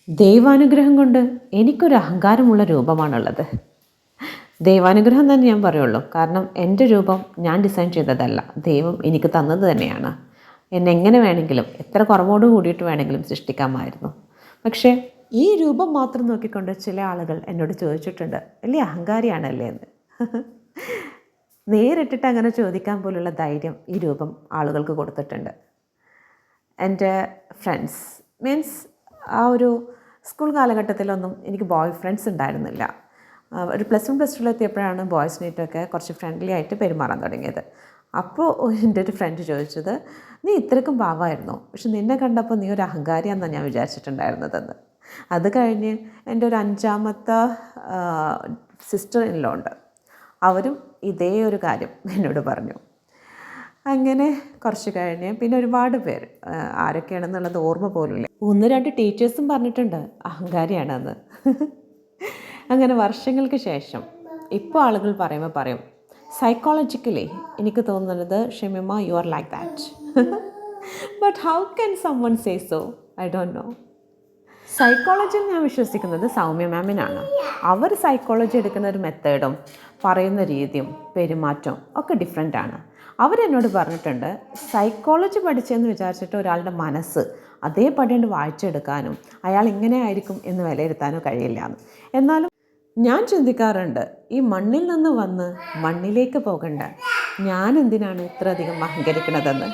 ദൈവാനുഗ്രഹം കൊണ്ട് എനിക്കൊരു അഹങ്കാരമുള്ള രൂപമാണുള്ളത്. ദൈവാനുഗ്രഹം തന്നെ ഞാൻ പറയുള്ളൂ. കാരണം എൻ്റെ രൂപം ഞാൻ ഡിസൈൻ ചെയ്തതല്ല, ദൈവം എനിക്ക് തന്നത് തന്നെയാണ്. എന്നെ എങ്ങനെ വേണമെങ്കിലും എത്ര കുറവോട് കൂടിയിട്ട് വേണമെങ്കിലും സൃഷ്ടിക്കാമായിരുന്നു. പക്ഷേ ഈ രൂപം മാത്രം നോക്കിക്കൊണ്ട് ചില ആളുകൾ എന്നോട് ചോദിച്ചിട്ടുണ്ട്, വലിയ അഹങ്കാരിയാണല്ലേ എന്ന്. നേരിട്ടിട്ട് അങ്ങനെ ചോദിക്കാൻ പോലുള്ള ധൈര്യം ഈ രൂപം ആളുകൾക്ക് കൊടുത്തിട്ടുണ്ട്. എൻ്റെ ഫ്രണ്ട്സ് മീൻസ് ആ ഒരു സ്കൂൾ കാലഘട്ടത്തിലൊന്നും എനിക്ക് ബോയ് ഫ്രണ്ട്സ് ഉണ്ടായിരുന്നില്ല. ഒരു +1 +2 എത്തിയപ്പോഴാണ് ബോയ്സിനായിട്ടൊക്കെ കുറച്ച് ഫ്രണ്ട്ലി ആയിട്ട് പെരുമാറാൻ തുടങ്ങിയത്. അപ്പോൾ എൻ്റെ ഒരു ഫ്രണ്ട് ചോദിച്ചത്, നീ ഇത്രയ്ക്കും പാവമായിരുന്നു, പക്ഷെ നിന്നെ കണ്ടപ്പോൾ നീ ഒരു അഹങ്കാരിയാണെന്നാണ് ഞാൻ വിചാരിച്ചിട്ടുണ്ടായിരുന്നതെന്ന്. അത് കഴിഞ്ഞ് എൻ്റെ ഒരു 5ാമത്തെ സിസ്റ്റർ ഇൻ ലോ ഉണ്ട്, അവരും ഇതേ ഒരു കാര്യം എന്നോട് പറഞ്ഞു. അങ്ങനെ കുറച്ച് കഴിഞ്ഞ് പിന്നെ ഒരുപാട് പേര്, ആരൊക്കെയാണെന്നുള്ളത് ഓർമ്മ പോലുമില്ല, 1-2 ടീച്ചേഴ്സും പറഞ്ഞിട്ടുണ്ട് അഹങ്കാരിയാണെന്ന്. അങ്ങനെ വർഷങ്ങൾക്ക് ശേഷം ഇപ്പോൾ ആളുകൾ പറയുമ്പോൾ പറയും, സൈക്കോളജിക്കലി എനിക്ക് തോന്നുന്നത് Shameema you are like that. But how can someone say so? I don't know. സൈക്കോളജിയിൽ ഞാൻ വിശ്വസിക്കുന്നത് സൗമ്യ മാമിനാണ്. അവർ സൈക്കോളജി എടുക്കുന്ന ഒരു മെത്തേഡും പറയുന്ന രീതിയും പെരുമാറ്റവും ഒക്കെ ഡിഫറെൻ്റാണ്. അവരെന്നോട് പറഞ്ഞിട്ടുണ്ട്, സൈക്കോളജി പഠിച്ചെന്ന് വിചാരിച്ചിട്ട് ഒരാളുടെ മനസ്സ് അതേപടി വായിച്ചെടുക്കാനും അയാൾ ഇങ്ങനെ ആയിരിക്കും എന്ന് വിലയിരുത്താനോ കഴിയില്ല എന്ന്. എന്നാലും ഞാൻ ചിന്തിക്കാറുണ്ട്, ഈ മണ്ണിൽ നിന്ന് വന്ന് മണ്ണിലേക്ക് പോകണ്ട ഞാൻ എന്തിനാണ് ഇത്രയധികം അഹങ്കരിക്കണതെന്ന്.